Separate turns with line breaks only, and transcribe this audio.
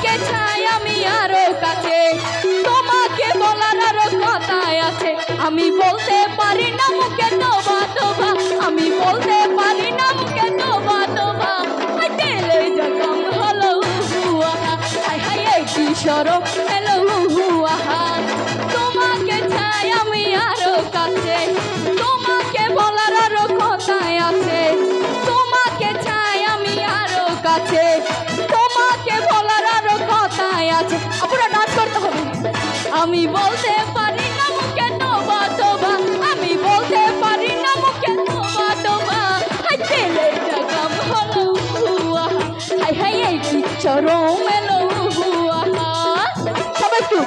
তোমাকে চাই আমি আরো কাছে, তোমাকে বলার আরো কথাই আছে। আমি বলতে পারি না মুখে তোবা তোবা, আমি বলতে পারি না মুখে তোবা তোবা। দিলে জখম হলো হুয়াহা, হায় হায় এই কি শরম এলো হুয়াহা। তোমাকে চাই আমি আরো কাছে, তোমাকে বলার আরো কথাই আছে। তোমাকে চাই আমি আরো কাছে, তোমাকে বলার আরো কথাই আছে। আপনারা নাচ করতে হবে। আমি বলতে পারি না মুখে তোবা তোবা, আমি বলতে পারি না মুখে তোবা তোবা। হাই দিলে জখম হলো হুয়াহা, হাই হাই এই কি শরম এলো হুয়াহা। সবাই একটু